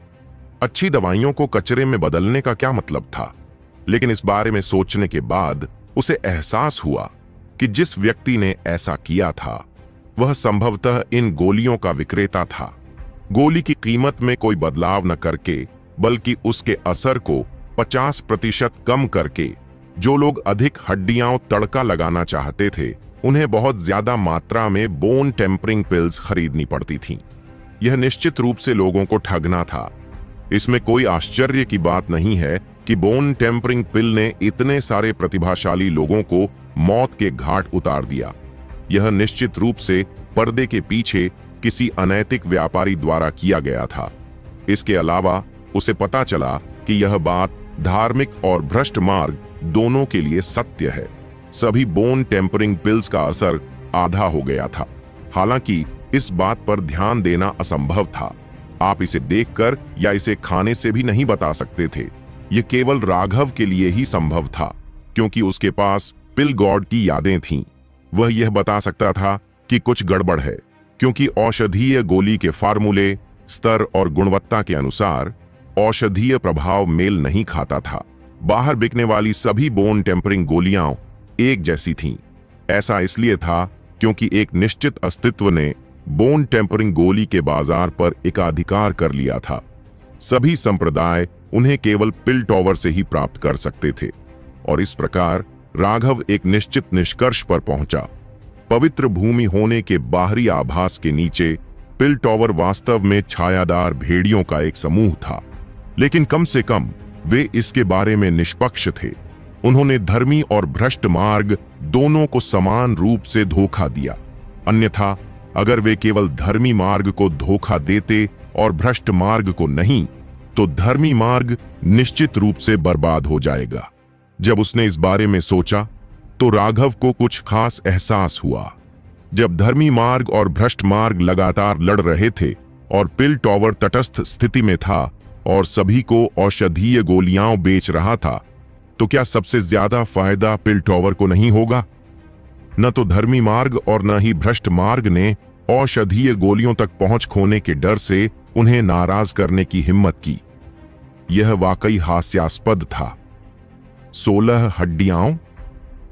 अच्छी दवाइयों को कचरे में बदलने का क्या मतलब था? लेकिन इस बारे में सोचने के बाद उसे एहसास हुआ कि जिस व्यक्ति ने ऐसा किया था वह संभवतः इन गोलियों का विक्रेता था। गोली की कीमत में कोई बदलाव न करके बल्कि उसके असर को 50% कम करके जो लोग अधिक हड्डियां तड़का लगाना चाहते थे उन्हें बहुत ज्यादा मात्रा में बोन टेम्परिंग पिल्स खरीदनी पड़ती थीं। यह निश्चित रूप से लोगों को ठगना था। इसमें कोई आश्चर्य की बात नहीं है कि बोन टेम्परिंग पिल ने इतने सारे प्रतिभाशाली लोगों को मौत के घाट उतार दिया। यह निश्चित रूप से पर्दे के पीछे किसी अनैतिक व्यापारी द्वारा किया गया था। इसके अलावा उसे पता चला कि यह बात धार्मिक और भ्रष्ट मार्ग दोनों के लिए सत्य है। सभी बोन टेम्परिंग पिल्स का असर आधा हो गया था। हालांकि इस बात पर ध्यान देना असंभव था। आप इसे देखकर या इसे खाने से भी नहीं बता सकते थे। यह केवल राघव के लिए ही संभव था, क्योंकि उसके पास पिल गॉड की यादें थीं। वह यह बता सकता था कि कुछ गड़बड़ है, क्योंकि औषधीय गोली के फार्मूले, स्तर और गुणवत्ता के अनुसार औषधीय प्रभाव मेल नहीं खाता था। बाहर बिकने वाली सभी बोन टेम्परिंग गोलियां एक जैसी थीं। ऐसा इसलिए था क्योंकि एक निश्चित अस्तित्व ने बोन टेम्परिंग गोली के बाजार पर एकाधिकार कर लिया था। सभी संप्रदाय उन्हें केवल पिल टॉवर से ही प्राप्त कर सकते थे, और इस प्रकार राघव एक निश्चित निष्कर्ष पर पहुंचा। पवित्र भूमि होने के बाहरी आभास के नीचे पिल टॉवर वास्तव में छायादार भेड़ियों का एक समूह था, लेकिन कम से कम वे इसके बारे में निष्पक्ष थे। उन्होंने धर्मी और भ्रष्ट मार्ग दोनों को समान रूप से धोखा दिया। अन्यथा अगर वे केवल धर्मी मार्ग को धोखा देते और भ्रष्ट मार्ग को नहीं, तो धर्मी मार्ग निश्चित रूप से बर्बाद हो जाएगा। जब उसने इस बारे में सोचा तो राघव को कुछ खास एहसास हुआ। जब धर्मी मार्ग और भ्रष्ट मार्ग लगातार लड़ रहे थे और पिल टॉवर तटस्थ स्थिति में था और सभी को औषधीय गोलियां बेच रहा था, तो क्या सबसे ज्यादा फायदा पिल टॉवर को नहीं होगा? न तो धर्मी मार्ग और न ही भ्रष्ट मार्ग ने औषधीय गोलियों तक पहुंच खोने के डर से उन्हें नाराज करने की हिम्मत की। यह वाकई हास्यास्पद था। 16 हड्डियां,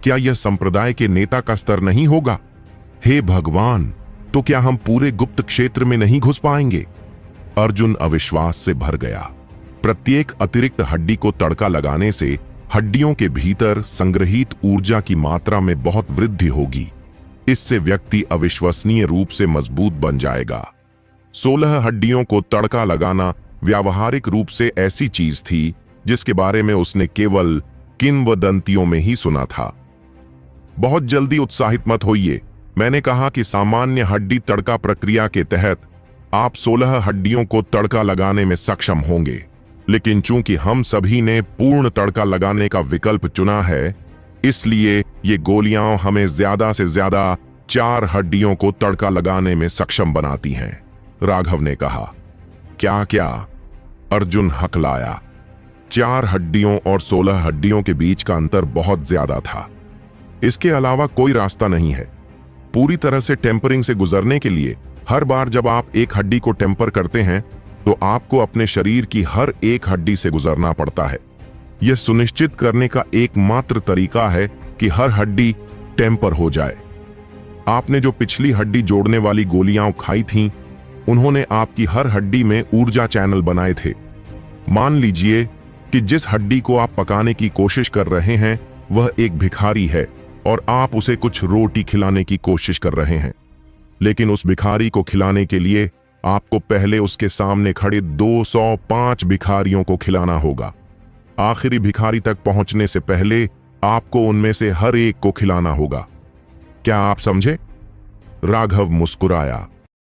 क्या यह संप्रदाय के नेता का स्तर नहीं होगा? हे भगवान, तो क्या हम पूरे गुप्त क्षेत्र में नहीं घुस पाएंगे? अर्जुन अविश्वास से भर गया। प्रत्येक अतिरिक्त हड्डी को तड़का लगाने से हड्डियों के भीतर संग्रहित ऊर्जा की मात्रा में बहुत वृद्धि होगी। इससे व्यक्ति अविश्वसनीय रूप से मजबूत बन जाएगा। 16 हड्डियों को तड़का लगाना व्यावहारिक रूप से ऐसी चीज थी जिसके बारे में उसने केवल किंवदंतियों में ही सुना था। बहुत जल्दी उत्साहित मत होइए। मैंने कहा कि सामान्य हड्डी तड़का प्रक्रिया के तहत आप 16 हड्डियों को तड़का लगाने में सक्षम होंगे, लेकिन चूंकि हम सभी ने पूर्ण तड़का लगाने का विकल्प चुना है, इसलिए ये गोलियां हमें ज्यादा से ज्यादा 4 हड्डियों को तड़का लगाने में सक्षम बनाती हैं, राघव ने कहा। क्या क्या? अर्जुन हकलाया। 4 हड्डियों और 16 हड्डियों के बीच का अंतर बहुत ज्यादा था। इसके अलावा कोई रास्ता नहीं है। पूरी तरह से टेम्परिंग से गुजरने के लिए हर बार जब आप एक हड्डी को टेम्पर करते हैं तो आपको अपने शरीर की हर एक हड्डी से गुजरना पड़ता है। यह सुनिश्चित करने का एकमात्र तरीका है कि हर हड्डी टेम्पर हो जाए। आपने जो पिछली हड्डी जोड़ने वाली गोलियां खाई थीं, उन्होंने आपकी हर हड्डी में ऊर्जा चैनल बनाए थे। मान लीजिए कि जिस हड्डी को आप पकाने की कोशिश कर रहे हैं वह एक भिखारी है और आप उसे कुछ रोटी खिलाने की कोशिश कर रहे हैं, लेकिन उस भिखारी को खिलाने के लिए आपको पहले उसके सामने खड़े 205 भिखारियों को खिलाना होगा। आखिरी भिखारी तक पहुंचने से पहले आपको उनमें से हर एक को खिलाना होगा। क्या आप समझे? राघव मुस्कुराया।